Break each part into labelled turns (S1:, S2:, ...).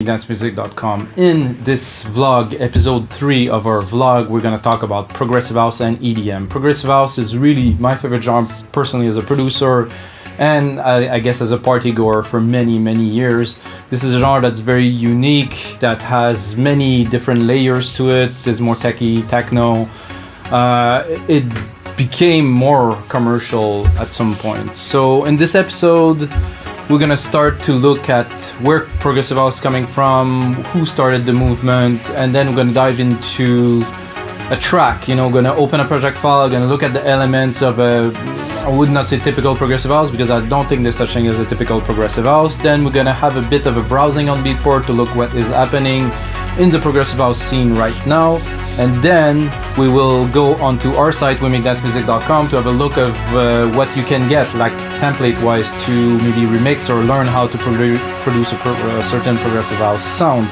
S1: dancemusic.com. In this vlog, episode 3 of our vlog, we're going to talk about progressive house and EDM. Progressive house is really my favorite genre personally as a producer and I guess as a party goer for many years. This is a genre that's very unique, that has many different layers to it. There's more techie, techno. It became more commercial at some point. So in this episode, we're gonna start to look at where progressive house is coming from, who started the movement, and then we're gonna dive into a track. Gonna open a project file, gonna look at the elements of I would not say typical progressive house because I don't think there's such thing as a typical progressive house. Then we're gonna have a bit of a browsing on Beatport to look what is happening in the progressive house scene right now, and then we will go onto our site wemakdancemusic.com to have a look of what you can get, like template wise, to maybe remix or learn how to produce a certain progressive house sound.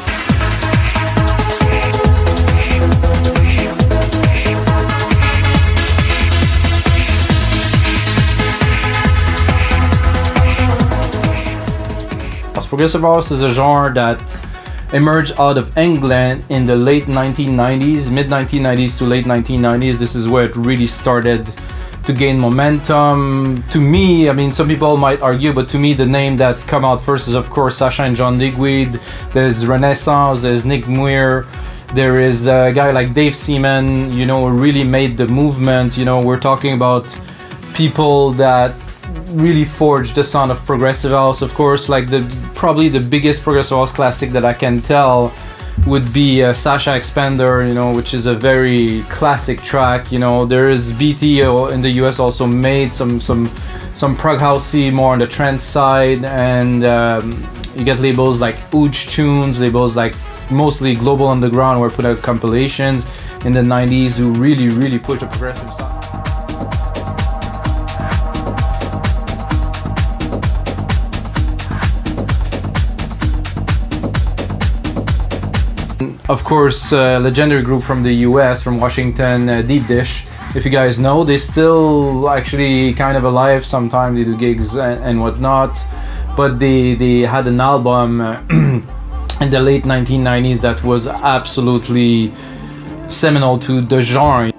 S1: Progressive house is a genre that emerged out of England in the late 1990s, mid 1990s to late 1990s. This is where it really started to gain momentum. To me, I mean, some people might argue, but to me, the name that come out first is, of course, Sasha and John Digweed. There's Renaissance, there's Muir. There is a guy like Seaman, who really made the movement. We're talking about people that really forged the sound of progressive house. Of course, like probably the biggest progressive house classic that I can tell would be Sasha Expander, which is a very classic track. There is BT in the US also made some prog housey more on the trance side, and you get labels like Hooj Choons, labels like mostly Global Underground, where put out compilations in the 90s who really pushed the progressive sound. Of course, legendary group from the US, from Washington, Deep Dish. If you guys know, they still actually kind of alive sometimes. They do gigs and whatnot. But they had an album in the late 1990s that was absolutely seminal to the genre.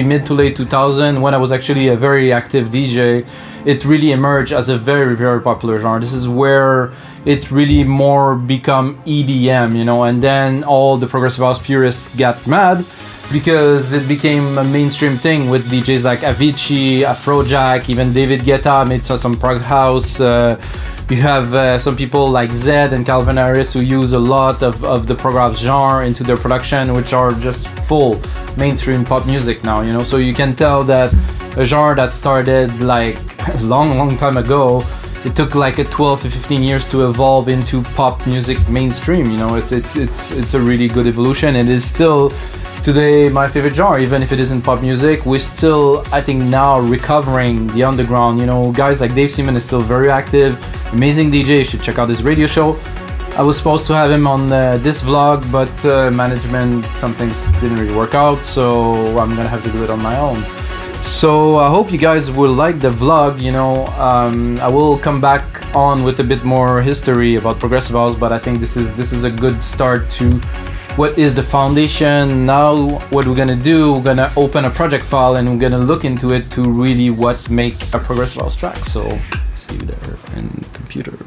S1: Mid to late 2000, when I was actually a very active DJ, it really emerged as a very popular genre. This is where it really more become EDM, and then all the progressive house purists got mad because it became a mainstream thing with DJs like Avicii, Afrojack, even David Guetta made some prog house. You have some people like Zed and Calvin Harris who use a lot of the prog house genre into their production, which are just full mainstream pop music now, So you can tell that a genre that started like a long time ago, it took like 12 to 15 years to evolve into pop music mainstream. It's a really good evolution. It is still today my favorite genre, even if it isn't pop music. We're still, I think, now recovering the underground. Guys like Seaman is still very active, amazing DJ. You should check out his radio show. I was supposed to have him on this vlog, but management, some things didn't really work out, so I'm gonna have to do it on my own. So I hope you guys will like the vlog. I will come back on with a bit more history about progressive house, but I think this is a good start to what is the foundation. Now what we're gonna do, we're gonna open a project file and we're gonna look into it to really what make a progressive house track. So see you there in the computer.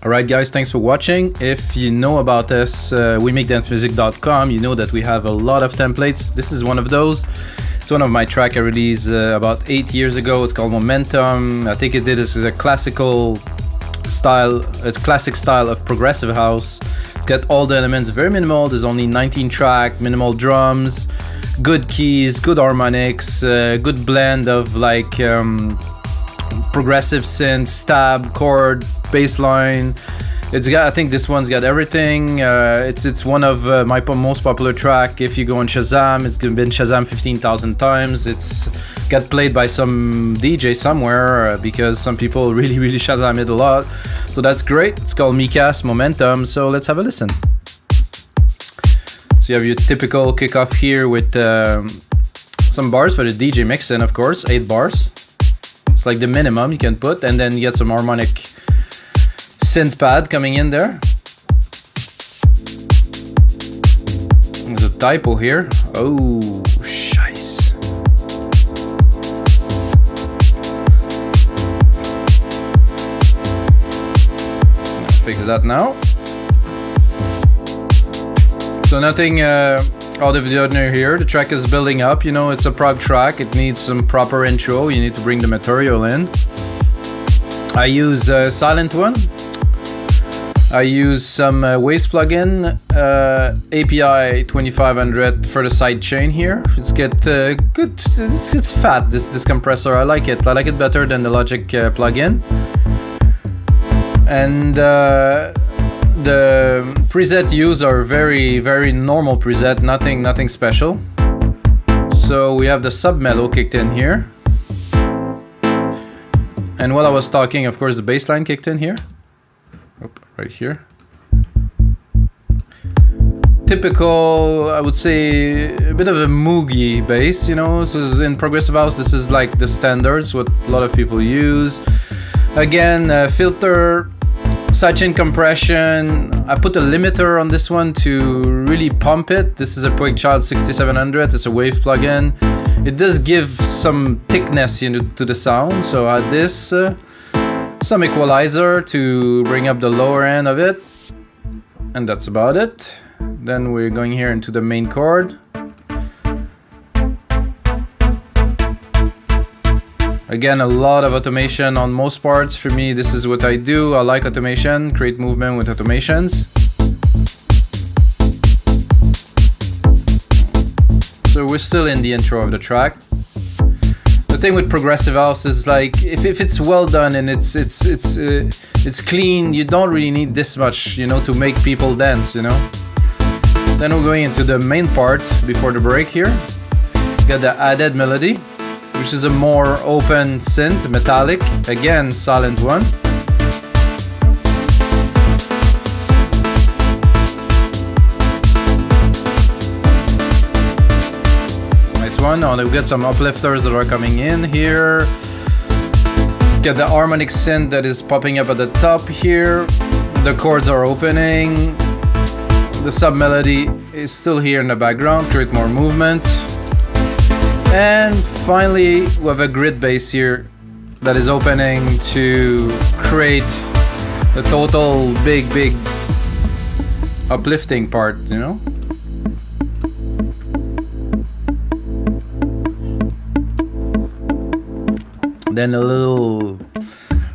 S1: Alright guys, thanks for watching. If you know about us, wemakdancemusic.com, you know that we have a lot of templates. This is one of those. It's one of my track I released about 8 years ago. It's called Momentum. I think it did this as a classical style, it's classic style of progressive house. It's got all the elements, very minimal. There's only 19 track, minimal drums, good keys, good harmonics, good blend of like progressive synth, stab, chord, bass line. It's got, I think this one's got everything. It's one of my most popular track. If you go on Shazam, it's been Shazam 15,000 times. It's got played by some DJ somewhere because some people really Shazam it a lot. So that's great. It's called Mikas Momentum. So let's have a listen. So you have your typical kickoff here with some bars for the DJ mix in, of course, 8 bars. It's like the minimum you can put, and then you get some harmonic synth pad coming in there. There's a typo here. Oh, shice. Fix that now. So nothing out of the ordinary here. The track is building up. You know, it's a prog track. It needs some proper intro. You need to bring the material in. I use a silent one. I use some Waves plugin, API 2500 for the side chain here. It's good. It's fat. This compressor. I like it. I like it better than the Logic plugin. And the preset used are very normal preset, nothing special. So we have the sub mellow kicked in here, and while I was talking, of course, the bass line kicked in here. Right here. Typical, I would say, a bit of a moogie bass, you know. So in progressive house, this is like the standards, what a lot of people use. Again, filter, sidechain compression. I put a limiter on this one to really pump it. This is a Quake Child 6700. It's a wave plugin. It does give some thickness, you know, to the sound. So I add this, some equalizer to bring up the lower end of it, and that's about it. Then we're going here into the main chord. Again, a lot of automation on most parts. For me, this is what I do. I like automation, create movement with automations. So we're still in the intro of the track. The thing with progressive house is like, if it's well done and it's clean, you don't really need this much, you know, to make people dance, you know. Then we're going into the main part before the break here. Got the added melody, which is a more open synth, metallic, again, silent one. Nice one. Now we get some uplifters that are coming in here. Get the harmonic synth that is popping up at the top here. The chords are opening. The sub melody is still here in the background, create more movement. And finally, we have a grid bass here that is opening to create the total big uplifting part, you know? Then a little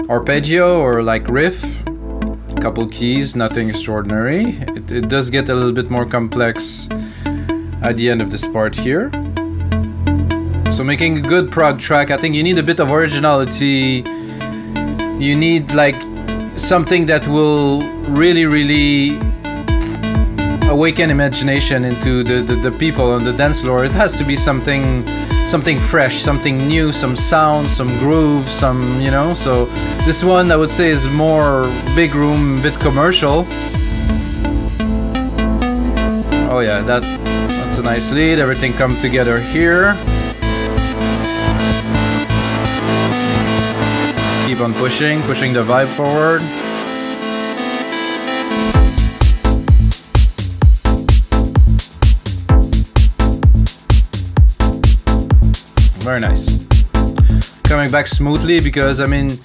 S1: arpeggio or like riff, a couple keys, nothing extraordinary. It does get a little bit more complex at the end of this part here. So making a good prog track, I think you need a bit of originality. You need like something that will really awaken imagination into the people on the dance floor. It has to be something fresh, something new, some sound, some groove, some, you know. So this one I would say is more big room, bit commercial. Oh yeah, that's a nice lead. Everything comes together here. Keep on pushing the vibe forward. Very nice. Coming back smoothly, because I mean,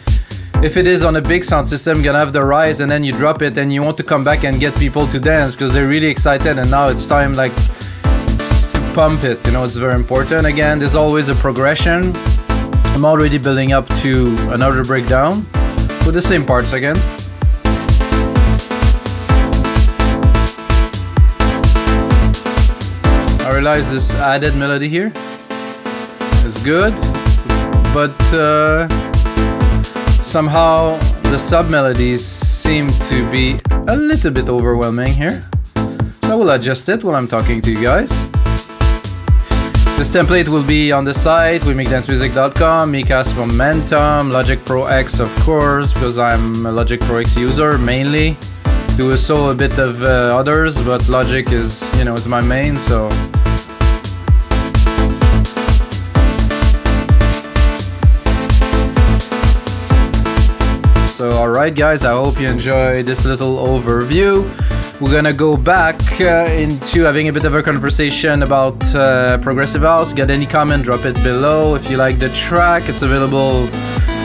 S1: if it is on a big sound system, you're gonna have the rise and then you drop it and you want to come back and get people to dance because they're really excited, and now it's time like to pump it, you know. It's very important. Again, there's always a progression. I'm already building up to another breakdown with the same parts again. I realize this added melody here is good, but Somehow the sub melodies seem to be a little bit overwhelming here. I will adjust it while I'm talking to you guys. This template will be on the site, wemacdancemusic.com, Micas Momentum, Logic Pro X of course, because I'm a Logic Pro X user mainly. Do also a bit of others, but Logic is, you know, is my main, so. So alright guys, I hope you enjoyed this little overview. We're gonna go back into having a bit of a conversation about Progressive House. Get any comment, drop it below. If you like the track, it's available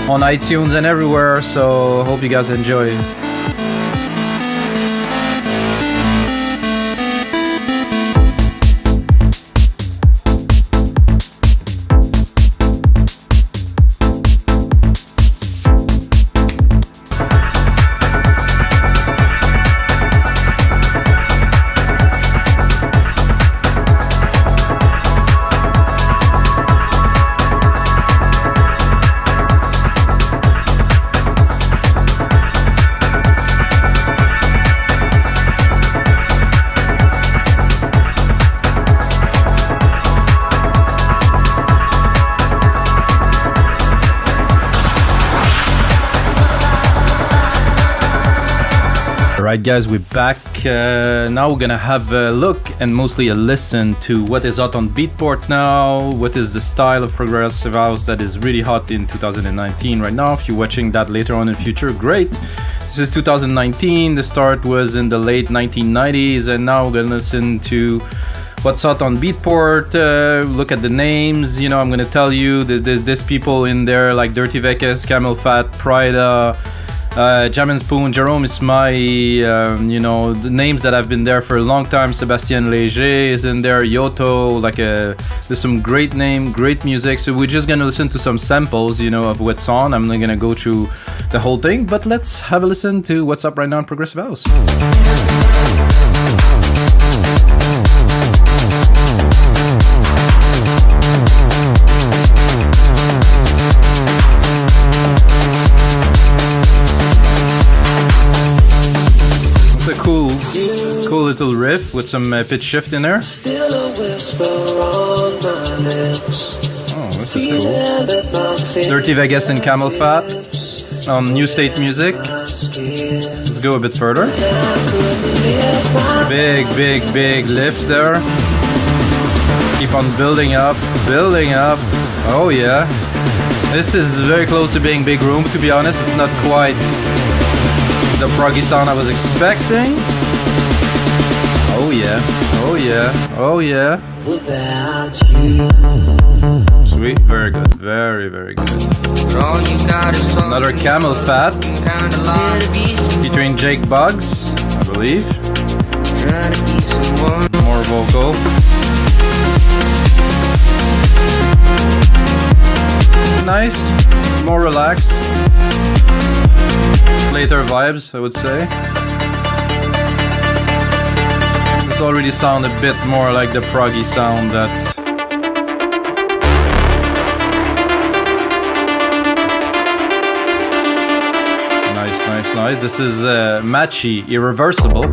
S1: on iTunes and everywhere, so hope you guys enjoy. Alright guys, we're back. Now we're gonna have a look and mostly a listen to what is hot on beatport now, what is the style of progressive house that is really hot in 2019 right now. If you're watching that later on in the future, great. This is 2019, the start was in the late 1990s, and now we're gonna listen to what's hot on beatport. Look at the names, you know, I'm gonna tell you there's people in there like Dirty Vegas, Camel Fat, Prida, Jam and Spoon, Jerome is my, you know, the names that have been there for a long time. Sébastien Léger is in there, Yoto, like there's some great name, great music. So we're just gonna listen to some samples, you know, of what's on. I'm not gonna go through the whole thing, but let's have a listen to what's up right now in Progressive House. Cool little riff with some pitch shift in there. Oh, this is cool. Dirty Vegas and Camel Fat on New State Music. Let's go a bit further. Big lift there. Keep on building up. Oh yeah. This is very close to being Big Room, to be honest. It's not quite the proggy sound I was expecting. Oh yeah, oh yeah, oh yeah. Sweet, very good, very good. Another Camel Fat featuring Jake Buggs, I believe. More vocal. Nice, more relaxed. Later vibes, I would say. This already sound a bit more like the proggy sound that nice. This is Matchy, Irreversible.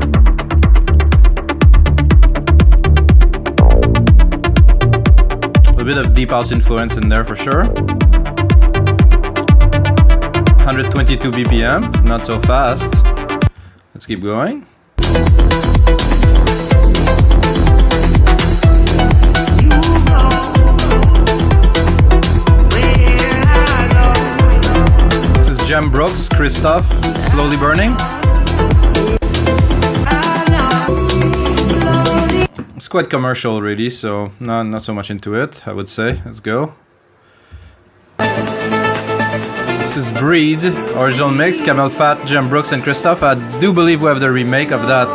S1: A bit of deep house influence in there for sure. 122 BPM, not so fast. Let's keep going. This is Jem Brooks, Christoph, Slowly Burning. It's quite commercial already, so not so much into it, I would say. Let's go. This is Breed, original mix, Camel Fat, Jem Brooks and Christoph. I do believe we have the remake of that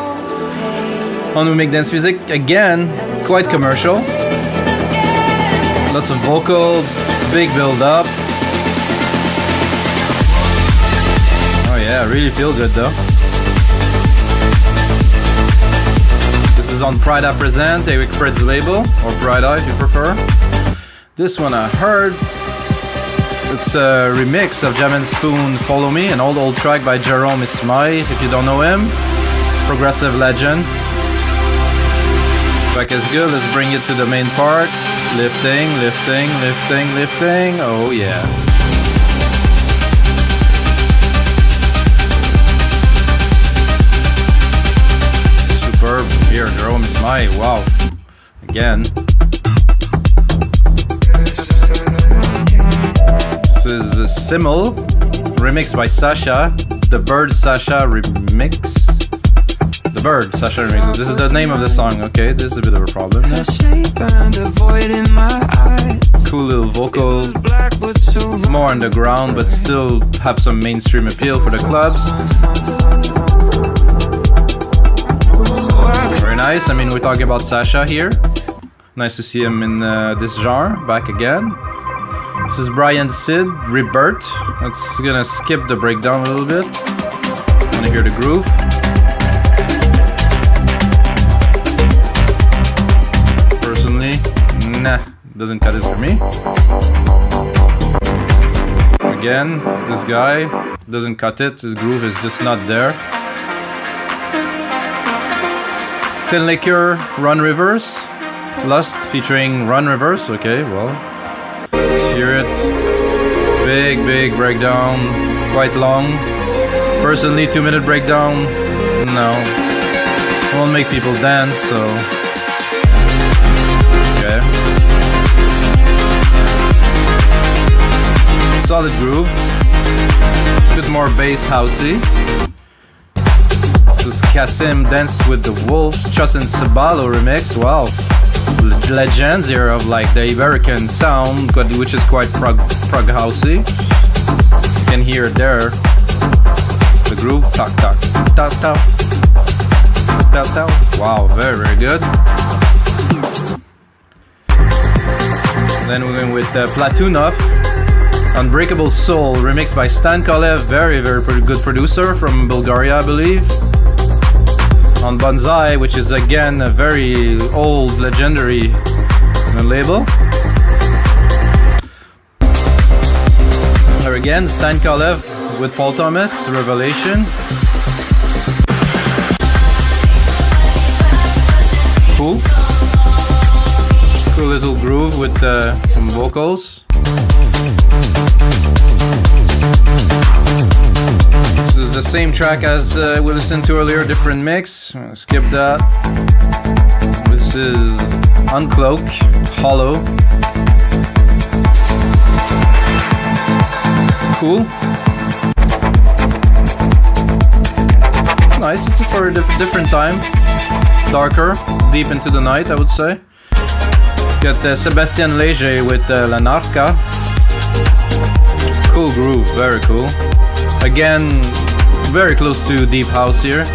S1: on We Make Dance Music. Again, quite commercial. Lots of vocal, big build up. Oh yeah, really feel good though. This is on Prida Present, Eric Fred's label, or Prida if you prefer. This one I heard It's a remix of Jam and Spoon Follow Me, an old track by Jerome Ismay, if you don't know him. Progressive legend. Track is good, let's bring it to the main part. Lifting, lifting, lifting, lifting, oh yeah. Superb, here, Jerome Ismay, wow. Again. This is a Simmel, remixed by Sasha. The Bird Sasha remix. The Bird Sasha remix. This is the name of the song. Okay, this is a bit of a problem. Cool little vocals. More underground, but still have some mainstream appeal for the clubs. Very nice. I mean, we're talking about Sasha here. Nice to see him in this genre back again. This is Brian Sid, Rebirth. Let's gonna skip the breakdown a little bit. Wanna hear the groove. Personally, nah, doesn't cut it for me. Again, this guy doesn't cut it. The groove is just not there. Tin Liquor, Run Rivers. Lust featuring Run Rivers. Okay, well. Hear it. Big breakdown, quite long. Personally, 2-minute breakdown, no. Won't make people dance, so. Okay. Solid groove. Bit more bass housey. This is Kasim Dance with the Wolves, Chus and Sabalo remix. Wow. Legends here of like the American sound, which is quite prog housey. You can hear it there. The groove, talk, talk, talk, talk, talk, talk. Wow, very good. Then we're going with Platunov, Unbreakable Soul, remixed by Stan Kolev, very good producer from Bulgaria, I believe. On Bonsai, which is again a very old, legendary label. There again, Stan Kolev with Paul Thomas, Revelation. Cool. Cool little groove with some vocals. This is the same track as we listened to earlier, different mix. Skip that. This is Uncloak, Hollow. Cool. Nice, it's for a different time. Darker, deep into the night, I would say. Got Sébastien Léger with La Narca. Cool groove, very cool. Again, very close to deep house here.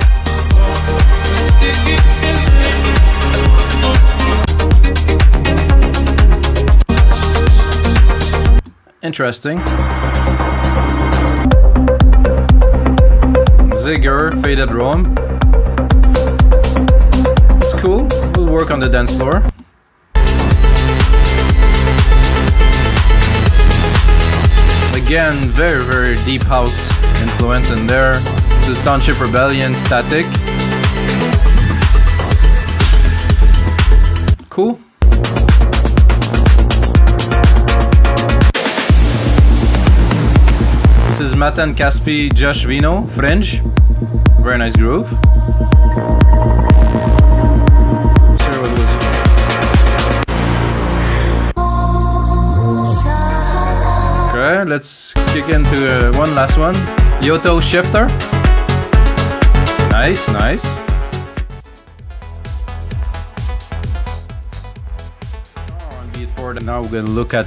S1: Interesting. Zigger, Faded Rome. It's cool. We'll work on the dance floor. Again, very deep house influence in there. This is Township Rebellion, Static. Cool. This is Matan Caspi, Josh Vino, Fringe. Very nice groove. Sure what was it? Okay, let's kick into one last one. Yoto Shifter. Nice. On beatport, now we're gonna look at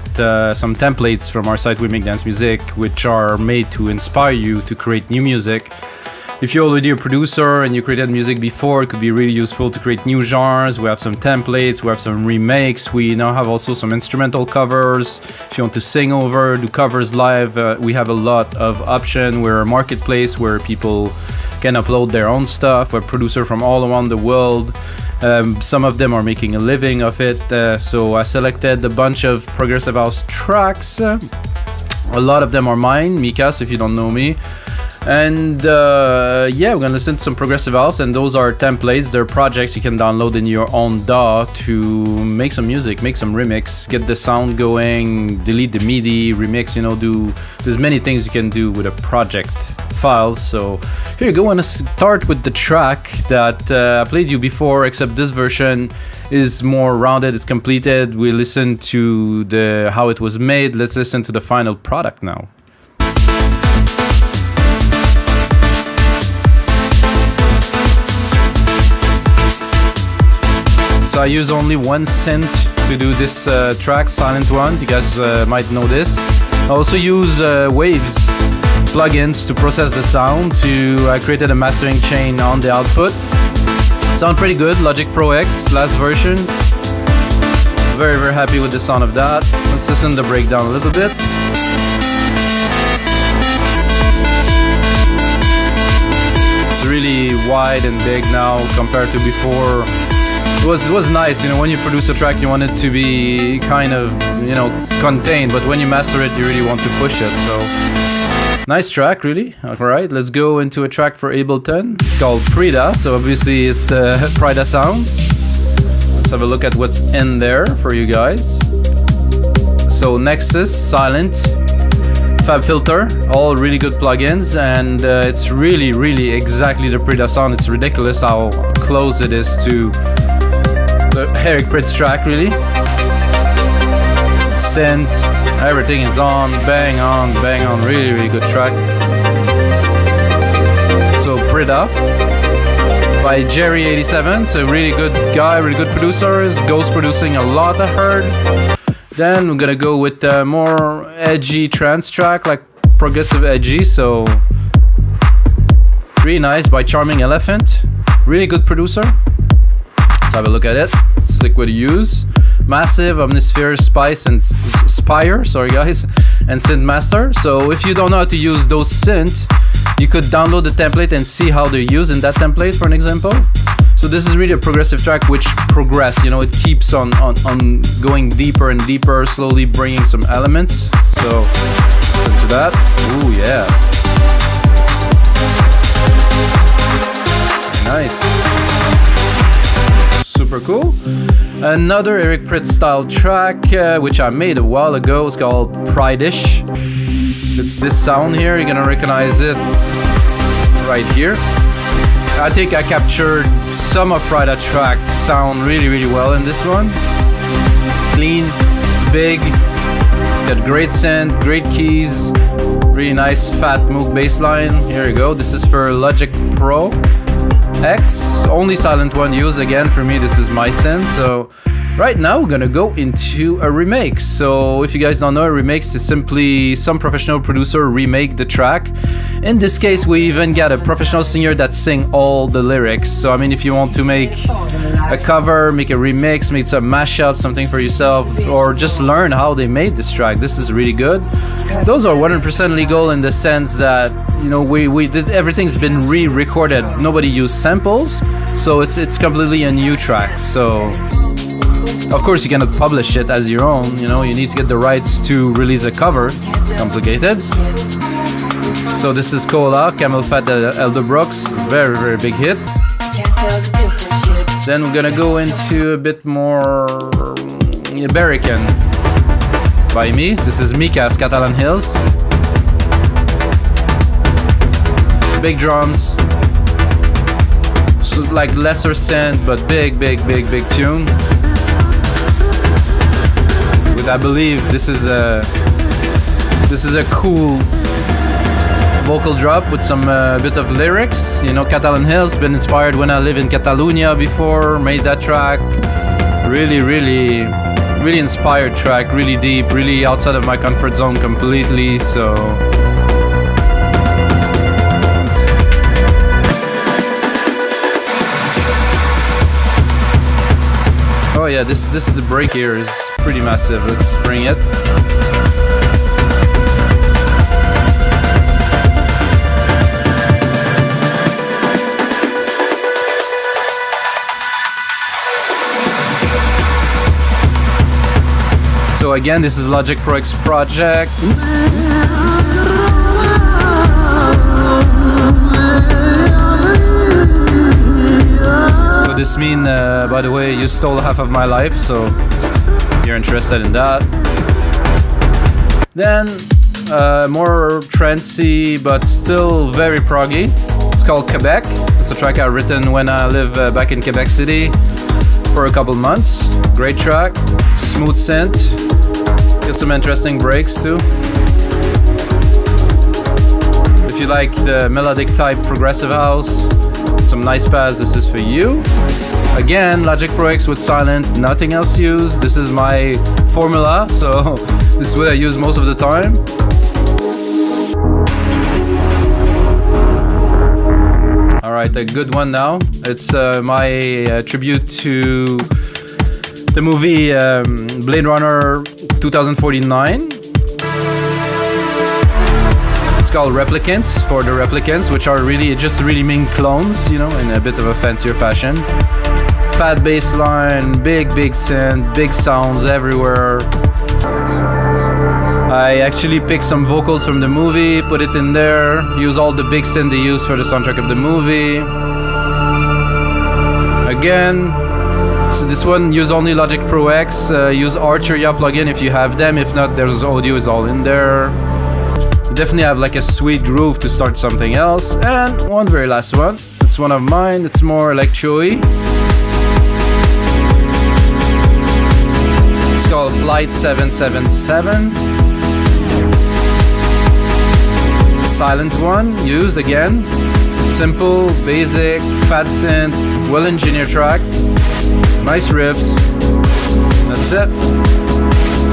S1: some templates from our site We Make Dance Music, which are made to inspire you to create new music. If you're already a producer and you created music before, it could be really useful to create new genres. We have some templates, we have some remakes. We now have also some instrumental covers. If you want to sing over, do covers live, we have a lot of options. We're a marketplace where people can upload their own stuff. We're a producer from all around the world. Some of them are making a living of it. So I selected a bunch of progressive house tracks. A lot of them are mine, Mikas, if you don't know me. And yeah, we're gonna listen to some progressive house, and those are templates. They're projects you can download in your own DAW to make some music, make some remix, get the sound going, delete the MIDI, remix, you know, there's many things you can do with a project files. So here you go. I'm gonna start with the track that I played you before, except this version is more rounded, it's completed. We listened to how it was made. Let's listen to the final product now. So I use only one synth to do this track, silent one. You guys might know this. I also use Waves plugins to process the sound. I created a mastering chain on the output. Sound pretty good. Logic Pro X, last version. Very, very happy with the sound of that. Let's listen to the breakdown a little bit. It's really wide and big now compared to before. It was nice, you know, when you produce a track you want it to be kind of, you know, contained, but when you master it you really want to push it. So nice track, really. Alright, let's go into a track for Ableton. It's called Prida, so obviously it's the Prida sound. Let's have a look at what's in there for you guys. So Nexus, Silent, Fab Filter, all really good plugins, and it's really, really exactly the Prida sound. It's ridiculous how close it is to the Eric Prydz track, really. Synth, everything is on, bang on, really, really good track. So Prida by Jerry87, so really good guy, really good producer, is ghost producing a lot, I heard. Then we're gonna go with more edgy trance track, like progressive edgy, so really nice by Charming Elephant, really good producer. Let's have a look at it. Stick with use. Massive, Omnisphere, Spice, and Spire, sorry guys, and Synth Master. So if you don't know how to use those synths, you could download the template and see how they're used in that template, for an example. So this is really a progressive track which progress, you know, it keeps on going deeper and deeper, slowly bringing some elements. So listen to that. Ooh, yeah. Nice. Super cool. Another Eric Prydz style track, which I made a while ago. It's called Pride-ish. It's this sound here. You're gonna recognize it right here. I think I captured some of Prida track sound really, really well in this one. It's clean, it's big, got great synth, great keys, really nice fat Moog bass line. Here you go. This is for Logic Pro X, only silent one used. Again, for me this is my synth. So right now we're gonna go into a remix. So if you guys don't know, a remix is simply some professional producer remake the track. In this case we even got a professional singer that sing all the lyrics. So I mean, if you want to make a cover, make a remix, make some mashup, something for yourself, or just learn how they made this track, this is really good. Those are 100% legal in the sense that, you know, we did, everything's been re-recorded. Nobody used samples, so it's completely a new track. So of course you cannot publish it as your own, you know, you need to get the rights to release a cover. Complicated. So this is Cola, Camel Fat, Elder Brooks, very, very big hit. Then we're gonna go into a bit more American by me. This is Mika's Catalan Hills. Big drums, so like lesser synth, but big tune. With, I believe this is a cool vocal drop with some bit of lyrics. You know, Catalan Hills, been inspired when I live in Catalonia before, made that track. Really inspired track, really deep, really outside of my comfort zone completely. So oh yeah, this is the break here is pretty massive. Let's bring it. So I again, this is Logic Pro X project. So this mean, by the way, you stole half of my life, so if you're interested in that. Then more trancy, but still very proggy. It's called Quebec. It's a track I've written when I live back in Quebec City for a couple months. Great track, smooth synth, get some interesting breaks too. If you like the melodic type progressive house, some nice pads, this is for you. Again, Logic Pro X with silent, nothing else used. This is my formula, so this is what I use most of the time. Alright, a good one now. It's my tribute to the movie Blade Runner 2049. It's called Replicants, for the replicants, which are really just really mean clones, you know, in a bit of a fancier fashion. Fat bass line, big synth, big sounds everywhere. I actually picked some vocals from the movie, put it in there, use all the big synth they use for the soundtrack of the movie. Again, so this one, use only Logic Pro X, use Arturia plugin if you have them, if not, there's audio is all in there. Definitely have like a sweet groove to start something else. And one very last one, it's one of mine, it's more electro-y. It's called Flight 777. Silent one, used again. Simple, basic, fat synth, well-engineered track. Nice riffs. That's it.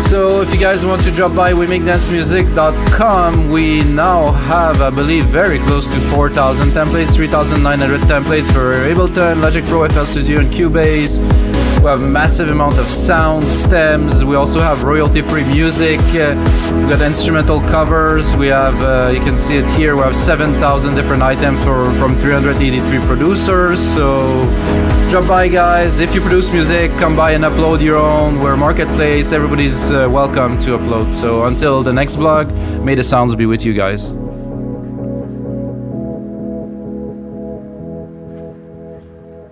S1: So if you guys want to drop by weMakeDanceMusic.com, we now have, I believe, very close to 4,000 templates, 3,900 templates for Ableton, Logic Pro, FL Studio, and Cubase. We have a massive amount of sound, stems. We also have royalty-free music. We've got instrumental covers. We have, you can see it here, we have 7,000 different items from 383 producers. So drop by, guys. If you produce music, come by and upload your own. We're a marketplace. Everybody's welcome to upload. So until the next vlog, may the sounds be with you guys.